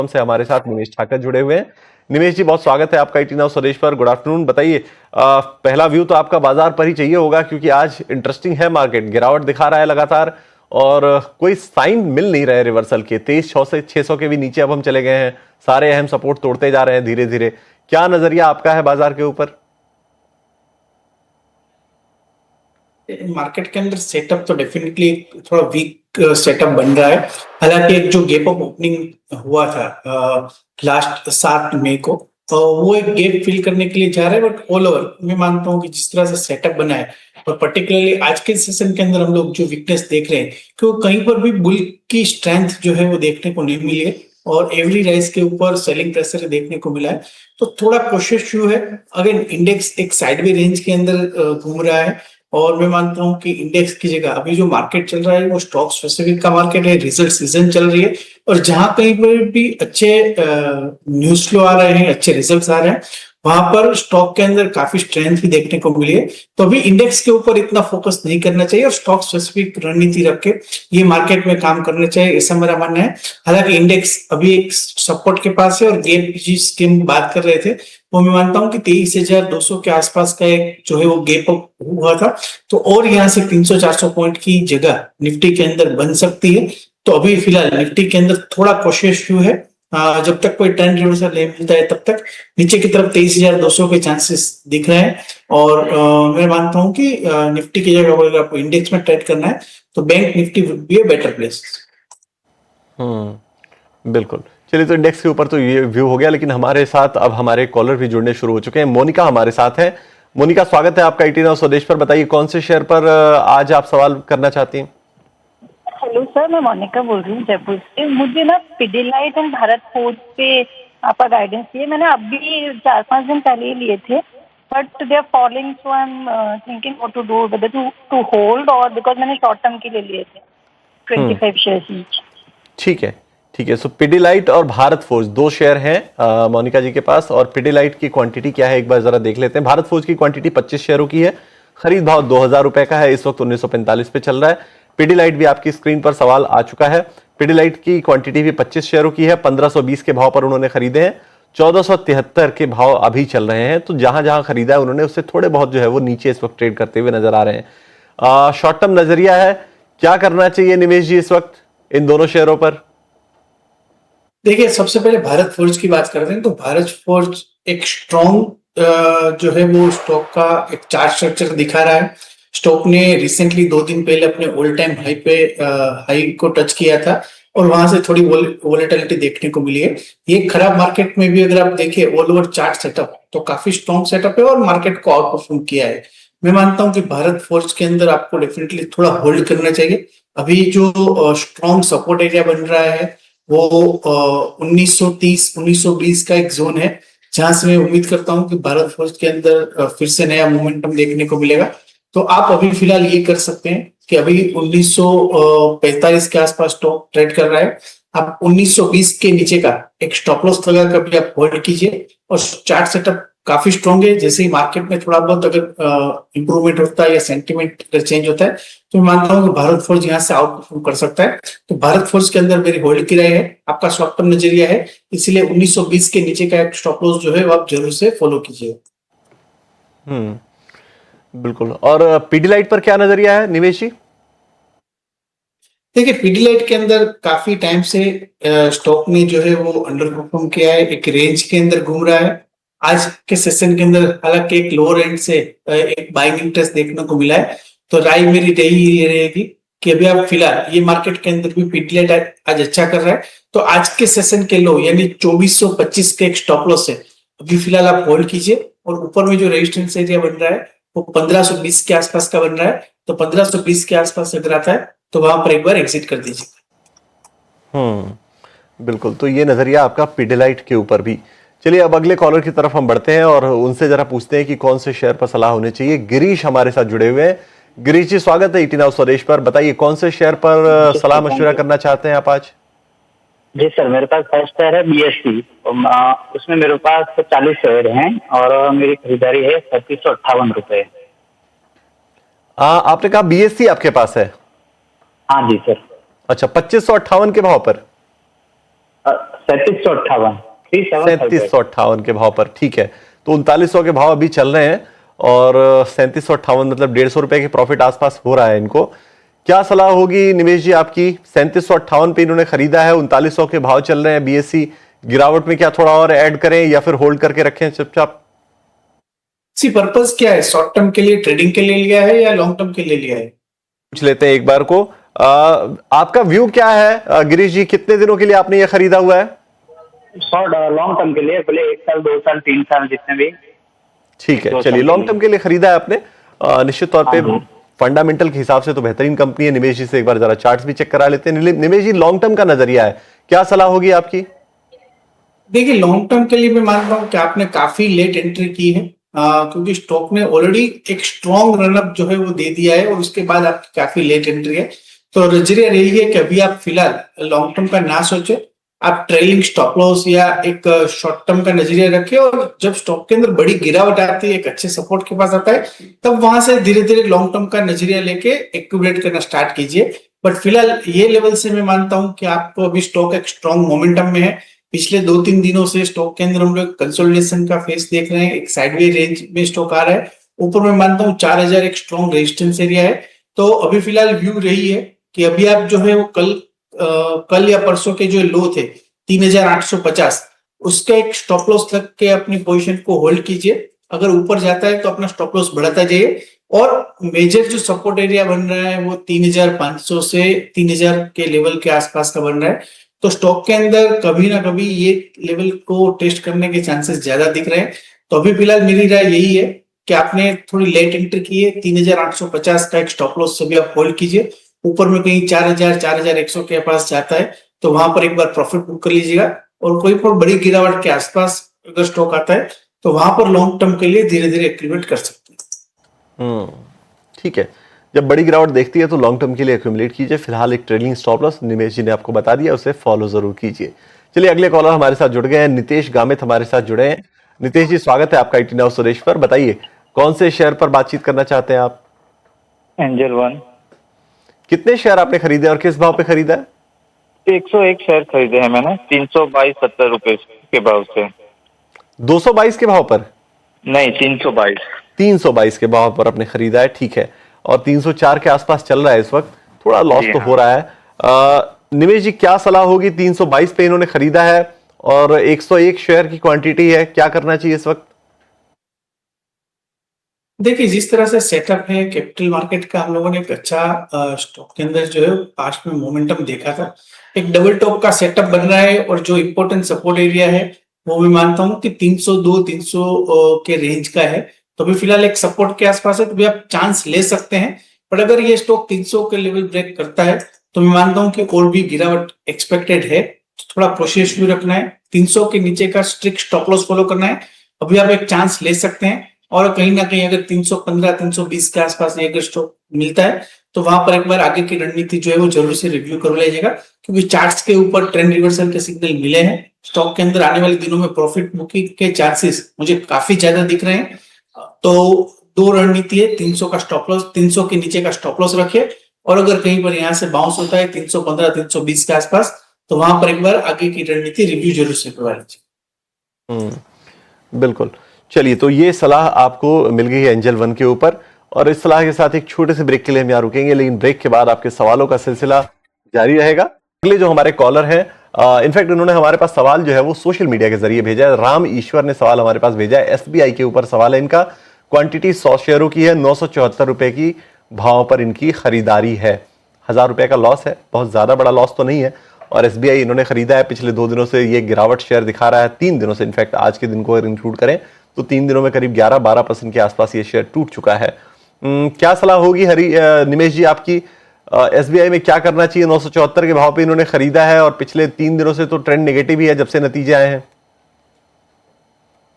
से हमारे साथ निमेश ठाकर जुड़े हुए हैं। निमेश जी, बहुत स्वागत है आपका ईटी नाउ स्वदेश पर। Good afternoon. बताइए, पहला व्यू तो आपका बाजार पर ही चाहिए होगा, क्योंकि आज इंटरेस्टिंग है, मार्केट गिरावट दिखा रहा है लगातार और कोई साइन मिल नहीं रहे रिवर्सल के। 2300 से 600 के भी नीचे अब हम चले गए हैं, सारे अहम सपोर्ट तोड़ते जा रहे हैं धीरे धीरे। क्या नजरिया आपका है बाजार के ऊपर? मार्केट के अंदर सेटअप तो डेफिनेटली थोड़ा वीक सेटअप बन रहा है। हालांकि एक जो गैप अप ओपनिंग हुआ था लास्ट 7 मई को, तो वो एक गैप फिल करने के लिए जा रहा है। बट ऑल ओवर मैं मानता हूँ कि जिस तरह से सेटअप बना है, और पर्टिकुलरली आज के सेशन के अंदर हम लोग जो वीकनेस देख रहे हैं कि वो कहीं पर भी बुल की स्ट्रेंथ जो है वो देखने को नहीं मिली है, और एवरी राइज के ऊपर सेलिंग प्रेशर देखने को मिला है। तो थोड़ा कोशिश है। अगर इंडेक्स एक साइडवे रेंज के अंदर घूम रहा है, और मैं मानता हूं कि इंडेक्स की जगह अभी जो मार्केट चल रहा है वो स्टॉक स्पेसिफिक का मार्केट है, रिजल्ट सीजन चल रही है, और जहां कहीं पर भी अच्छे न्यूज फ्लो आ रहे हैं, अच्छे रिजल्ट्स आ रहे हैं, वहां पर स्टॉक के अंदर काफी स्ट्रेंथ भी देखने को मिली है। तो अभी इंडेक्स के ऊपर इतना फोकस नहीं करना चाहिए, और स्टॉक स्पेसिफिक रणनीति रख के ये मार्केट में काम करना चाहिए, ऐसा मेरा मानना है। हालांकि इंडेक्स अभी एक सपोर्ट के पास है, और गैप जिसकी हम बात कर रहे थे वो मैं मानता हूं कि 23,200 के आसपास का एक जो है वो गैप अप हुआ था। तो और यहाँ से 300-400 पॉइंट की जगह निफ्टी के अंदर बन सकती है। तो अभी फिलहाल निफ्टी के अंदर थोड़ा कोशिश व्यू है। जब तक कोई ट्रेंड रिवर्सल नहीं मिलता है तब तक नीचे की तरफ 23,200 के चांसेस दिख रहे हैं। और मैं मानता हूं कि निफ्टी की जगह अगर आपको इंडेक्स में ट्रेड करना है तो bank Nifty would be a better place. बिल्कुल। चलिए, तो इंडेक्स के ऊपर तो ये व्यू हो गया, लेकिन हमारे साथ अब हमारे कॉलर भी जुड़ने शुरू हो चुके हैं। मोनिका हमारे साथ है। मोनिका, स्वागत है आपका ईटी नाउ स्वदेश पर। बताइए, कौन से शेयर पर आज आप सवाल करना चाहती हैं? हेलो सर, मैं मोनिका बोल रही हूँ जयपुर से। मुझे ना पिडिलाइट एंड भारत फोर्ज पे आपका गाइडेंस चाहिए। मैंने अभी 4-5 दिन पहले ही लिए थे, but they are falling, so I'm thinking what to do, whether to hold, और बिकॉज मैंने शॉर्ट टर्म के लिए लिए थे 25 शेयर्स ईच। ठीक है, ठीक है। सो पिडिलाइट और भारत फोर्ज दो शेयर हैं मोनिका जी के पास, और पिडिलाइट की क्वांटिटी क्या है एक बार जरा देख लेते हैं। भारत फोर्ज की क्वांटिटी 25 शेयरों की है, खरीद भाव 2,000 रुपए का है, इस वक्त 1945 पे चल रहा है। पिडिलाइट भी आपकी स्क्रीन पर सवाल आ चुका है। पिडिलाइट की क्वांटिटी भी 25 शेयरों की है, 1520 के भाव पर उन्होंने खरीदे हैं, 1473 के भाव अभी चल रहे हैं। तो जहां जहां खरीदा है उन्होंने, उससे थोड़े बहुत जो है वो नीचे इस वक्त ट्रेड करते हुए नजर आ रहे हैं। शॉर्ट टर्म नजरिया है, क्या करना चाहिए निवेश जी इस वक्त इन दोनों शेयरों पर? देखिए, सबसे पहले भारत फोर्ज की बात करते हैं। तो भारत फोर्ज एक स्ट्रॉन्ग जो है वो स्टॉक का एक चार्ट स्ट्रक्चर दिखा रहा है। स्टॉक ने रिसेंटली 2 दिन पहले अपने ऑल टाइम हाई को टच किया था, और वहां से थोड़ी वोलेटिलिटी देखने को मिली है। ये खराब मार्केट में भी अगर आप देखिए ऑल ओवर चार्ट सेटअप, तो काफी स्ट्रॉन्ग सेटअप है और मार्केट को आउट परफॉर्म किया है। मैं मानता हूं कि भारत फोर्ज के अंदर आपको डेफिनेटली थोड़ा होल्ड करना चाहिए। अभी जो स्ट्रॉन्ग सपोर्ट एरिया बन रहा है वो 1930-1920 का एक जोन है, जहां से मैं उम्मीद करता हूं कि भारत फोर्ज के अंदर फिर से नया मोमेंटम देखने को मिलेगा। तो आप अभी फिलहाल ये कर सकते हैं कि अभी 1945 के आसपास स्टॉक ट्रेड कर रहा है। आप 1920 के नीचे का एक स्टॉप लॉस लगा कर भी आप होल्ड कीजिए, और चार्ट सेटअप काफी स्ट्रॉन्ग है। जैसे ही मार्केट में थोड़ा बहुत अगर इंप्रूवमेंट होता है या सेंटीमेंट अगर चेंज होता है, तो मैं मानता हूँ कि भारत फोर्ज यहाँ से आउट परफॉर्म कर सकता है। तो भारत फोर्ज के अंदर मेरी होल्ड की राय है, आपका शॉर्ट टर्म नजरिया है, इसलिए 1920 के नीचे का एक स्टॉप लॉस जो है वो आप जरूर से फॉलो कीजिए। बिल्कुल। और पिडिलाइट पर क्या नजरिया है निवेश जी? देखिए, पिडिलाइट के अंदर काफी टाइम से स्टॉक ने जो है वो अंडर परफॉर्म किया है, एक रेंज के अंदर घूम रहा है। आज के सेशन के अंदर हालांकि एक लोअर एंड से एक बाइंग इंटरेस्ट देखने को मिला है। तो राय मेरी यही रहेगी कि अभी आप फिलहाल ये मार्केट के अंदर भी पिडिलाइट आज अच्छा कर रहा है, तो आज के सेशन के लो यानी 2425 के एक स्टॉप लॉस है, अभी फिलहाल आप होल्ड कीजिए। और ऊपर में जो रेजिस्टेंस एरिया बन रहा है वो 1520 के आसपास का बन रहा है। तो 1520 के आसपास अगर आता है तो वहां पर एक बार एग्जिट कर दीजिए। बिल्कुल। तो ये नजरिया आपका पिडिलाइट के ऊपर भी। चलिए, अब अगले कॉलर की तरफ हम बढ़ते हैं और उनसे जरा पूछते हैं कि कौन से शेयर पर सलाह होनी चाहिए। गिरीश हमारे साथ जुड़े हुए हैं। गिरीश जी, स्वागत है ईटी नाउ स्वदेश पर। बताइए, कौन से शेयर पर सलाह मशवरा करना चाहते हैं आप आज? जी सर, मेरे पास फर्स्ट शेयर है बीएससी। उसमें मेरे पास 40 शेयर हैं और मेरी खरीदारी है 3758 रुपए। आपने कहा बीएससी आपके पास है? हाँ जी सर। अच्छा, 2558 के भाव पर? 3758 3758 के भाव पर, ठीक है। तो 3900 के भाव अभी चल रहे हैं और 3758 मतलब 150 रुपए के प्रॉफिट आसपास हो रहा है इनको। क्या सलाह होगी निमेश जी आपकी? 3758 पे इन्होंने खरीदा है, 3900 के भाव चल रहे हैं बीएससी, गिरावट में क्या थोड़ा और ऐड करें या फिर होल्ड करके रखें चुपचाप? सी पर्पस क्या है, शॉर्ट टर्म के लिए, ट्रेडिंग के लिए लिया है या लॉन्ग टर्म के लिए लिया है? पूछ लेते हैं एक बार को। आपका व्यू क्या है गिरीश जी, कितने दिनों के लिए आपने ये खरीदा हुआ है? शॉर्ट लॉन्ग टर्म के लिए, भले 1 साल 2 साल 3 साल जितने भी। ठीक है, चलिए लॉन्ग टर्म के लिए खरीदा है आपने। निश्चित तौर पे हाँ। फंडामेंटल के हिसाब से तो बेहतरीन कंपनी है। निमेश जी से एक बार जरा चार्ट्स भी चेक करा लेते हैं। निमेश जी, लॉन्ग टर्म का नजरिया है, क्या सलाह होगी आपकी? देखिए, लॉन्ग टर्म के लिए मैं मान रहा हूँ कि आपने काफी लेट एंट्री की है, क्योंकि स्टॉक ने ऑलरेडी एक स्ट्रॉन्ग रनअप जो है वो दे दिया है और उसके बाद आपकी काफी लेट एंट्री है। तो नजरिया रही है कि अभी आप फिलहाल लॉन्ग टर्म का ना सोचे, आप ट्रेलिंग स्टॉप लॉस या एक शॉर्ट टर्म का नजरिया रखें, और जब स्टॉक के अंदर बड़ी गिरावट आती है, एक अच्छे सपोर्ट के पास आता है, तब वहां से धीरे धीरे लॉन्ग टर्म का नजरिया लेके एक्यूमुलेट करना स्टार्ट कीजिए। बट फिलहाल ये लेवल से मैं मानता हूं कि आपको अभी स्टॉक एक स्ट्रॉन्ग मोमेंटम में है। पिछले 2-3 दिनों से स्टॉक के अंदर हम लोग कंसोलिडेशन का फेस देख रहे हैं, एक साइडवे रेंज में स्टॉक आ रहा है। ऊपर मैं मानता हूँ 4000 एक स्ट्रॉन्ग रेजिस्टेंस एरिया है। तो अभी फिलहाल व्यू रही है कि अभी आप जो है वो कल या परसों के जो लो थे 3850, उसका एक स्टॉप लॉस लग के अपनी पोजीशन को होल्ड कीजिए। अगर ऊपर जाता है तो अपना स्टॉप लॉस बढ़ाता जाइए, और मेजर जो सपोर्ट एरिया बन रहा है वो 3500 से 3000 के लेवल के आसपास का बन रहा है। तो स्टॉक के अंदर कभी ना कभी ये लेवल को टेस्ट करने के चांसेस ज्यादा दिख रहे हैं। तो अभी फिलहाल मेरी राय यही है कि आपने थोड़ी लेट एंट्री की है, 3850 का एक स्टॉप लॉस से भी आप होल्ड कीजिए। ऊपर में कहीं 4000 4100 के पास जाता है तो वहां पर एक बार प्रॉफिट बुक कर लीजिएगा, और कोई पर बड़ी गिरावट के आसपास अगर स्टॉक आता है तो वहां पर लॉन्ग टर्म के लिए धीरे धीरे एक्टिवेट कर सकते हैं। ठीक है, जब बड़ी गिरावट देखती है तो लॉन्ग टर्म के लिए एक्यूमुलेट कीजिए। फिलहाल एक ट्रेलिंग स्टॉप लॉस निमेश जी ने आपको बता दिया, उसे फॉलो जरूर कीजिए। चलिए अगले कॉलर हमारे साथ जुड़ गए हैं, नितेश गामित हमारे साथ जुड़े हैं। नितेश जी, स्वागत है आपका IT Now सुरेश पर। बताइए कौन से शेयर पर बातचीत करना चाहते हैं आप? Angel one. कितने शेयर आपने खरीदे और किस भाव पे खरीदा है? 101 शेयर खरीदे हैं मैंने 322.70 रुपए के भाव से। 222 के भाव पर? नहीं, 322। 322 के भाव पर आपने खरीदा है, ठीक है। और 304 के आसपास चल रहा है इस वक्त, थोड़ा लॉस तो हो रहा है। निमेश जी, क्या सलाह होगी? 322 पे इन्होंने खरीदा है और 101 शेयर की क्वांटिटी है, क्या करना चाहिए इस वक्त? देखिए, जिस तरह से सेटअप है कैपिटल मार्केट का, हम लोगों ने एक अच्छा स्टॉक के अंदर जो है पास्ट में मोमेंटम देखा था। एक डबल टॉप का सेटअप बन रहा है, और जो इम्पोर्टेंट सपोर्ट एरिया है वो मैं मानता हूं कि 302-300 के रेंज का है। तो अभी फिलहाल एक सपोर्ट के आसपास है, तो भी आप चांस ले सकते हैं। पर अगर ये स्टॉक 300 के लेवल ब्रेक करता है तो मैं मानता हूं कि और भी गिरावट एक्सपेक्टेड है। तो थोड़ा प्रोसेस व्यू रखना है, 300 के नीचे का स्ट्रिक्ट स्टॉप लॉस फॉलो करना है। अभी आप एक चांस ले सकते हैं, और कहीं ना कहीं अगर 315-320 के आसपास ये अगर स्टॉक मिलता है तो वहां पर एक बार आगे की रणनीति जो है वो जरूर से रिव्यू कर लीजिएगा, क्योंकि चार्ट्स के ऊपर ट्रेंड रिवर्सल के सिग्नल मिले हैं। स्टॉक के अंदर आने वाले दिनों में प्रॉफिट बुकिंग के चांसेस मुझे काफी ज्यादा दिख रहे हैं। तो दो रणनीति है, 300 का स्टॉप लॉस, 300 के नीचे का स्टॉप लॉस रखिए, और अगर कहीं पर यहाँ से बाउंस होता है 315-320 के आसपास तो वहां पर एक बार आगे की रणनीति रिव्यू जरूर से करवा लीजिए। बिल्कुल। चलिए, तो ये सलाह आपको मिल गई है एंजल वन के ऊपर, और इस सलाह के साथ एक छोटे से ब्रेक के लिए हम यहाँ रुकेंगे, लेकिन ब्रेक के बाद आपके सवालों का सिलसिला जारी रहेगा। अगले जो हमारे कॉलर हैं, इनफैक्ट उन्होंने हमारे पास सवाल जो है वो सोशल मीडिया के जरिए भेजा है। राम ईश्वर ने सवाल हमारे पास भेजा है, SBI के ऊपर सवाल है इनका। क्वांटिटी 100 शेयरों की है, 974 रुपए की भाव पर इनकी खरीदारी है। 1000 रुपए का लॉस है, बहुत ज्यादा बड़ा लॉस तो नहीं है, और SBI इन्होंने खरीदा है। पिछले 2 दिनों से ये गिरावट शेयर दिखा रहा है, 3 दिनों से, इनफैक्ट आज के दिन को अगर इंक्लूड करें तो 3 दिनों में करीब 11-12% के आसपास ये शेयर टूट चुका है। क्या सलाह होगी निमेश जी आपकी? SBI में क्या करना चाहिए? 974 के भाव पे इन्होंने खरीदा है, और पिछले 3 दिनों से तो ट्रेंड नेगेटिव ही है जब से नतीजे आए हैं।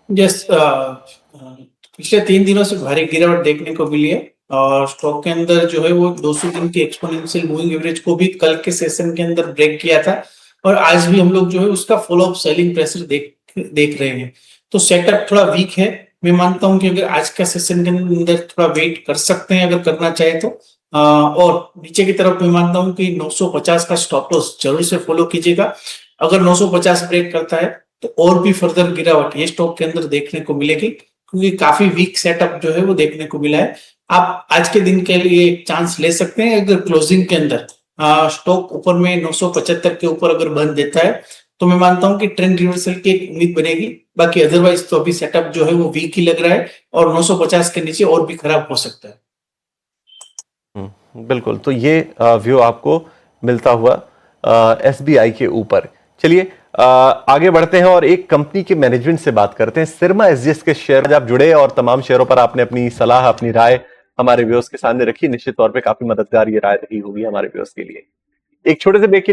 यस, पिछले 3 दिनों से भारी गिरावट देखने को मिली है, और स्टॉक के अंदर जो है वो 200 दिन की एक्सपोनेंशियल मूविंग एवरेज को भी कल के सेशन के अंदर ब्रेक किया था, और आज भी हम लोग जो है उसका फॉलो अप सेलिंग प्रेशर देख रहे हैं। तो सेटअप थोड़ा वीक है। मैं मानता हूं कि अगर आज का सेशन के अंदर थोड़ा वेट कर सकते हैं अगर करना चाहे तो, और नीचे की तरफ मैं मानता हूं कि 950 का स्टॉप लॉस जरूर से फॉलो कीजिएगा। अगर 950 ब्रेक करता है तो और भी फर्दर गिरावट ये स्टॉक के अंदर देखने को मिलेगी, क्योंकि काफी वीक सेटअप जो है वो देखने को मिला है। आप आज के दिन के लिए एक चांस ले सकते हैं। अगर क्लोजिंग के अंदर स्टॉक ऊपर में 975 के ऊपर अगर बंद देता है तो मैं मानता हूं कि ट्रेंड रिवर्सल की एक उम्मीद बनेगी। बाकी अदरवाइज तो अभी सेटअप जो है वो वीक ही लग रहा है और 950 के नीचे और भी खराब हो सकता है। बिल्कुल, तो ये व्यू आपको मिलता हुआ एसबीआई के ऊपर। चलिए आगे बढ़ते हैं और एक कंपनी के मैनेजमेंट से बात करते हैं। सिरमा एसजीएस के शेयर आप जुड़े और तमाम शेयरों पर आपने अपनी सलाह, अपनी राय हमारे व्यूअर्स के सामने रखी। निश्चित तौर पे काफी मददगार ये राय रही होगी हमारे व्यूअर्स के लिए। एक छोटे से ब्रेक के लिए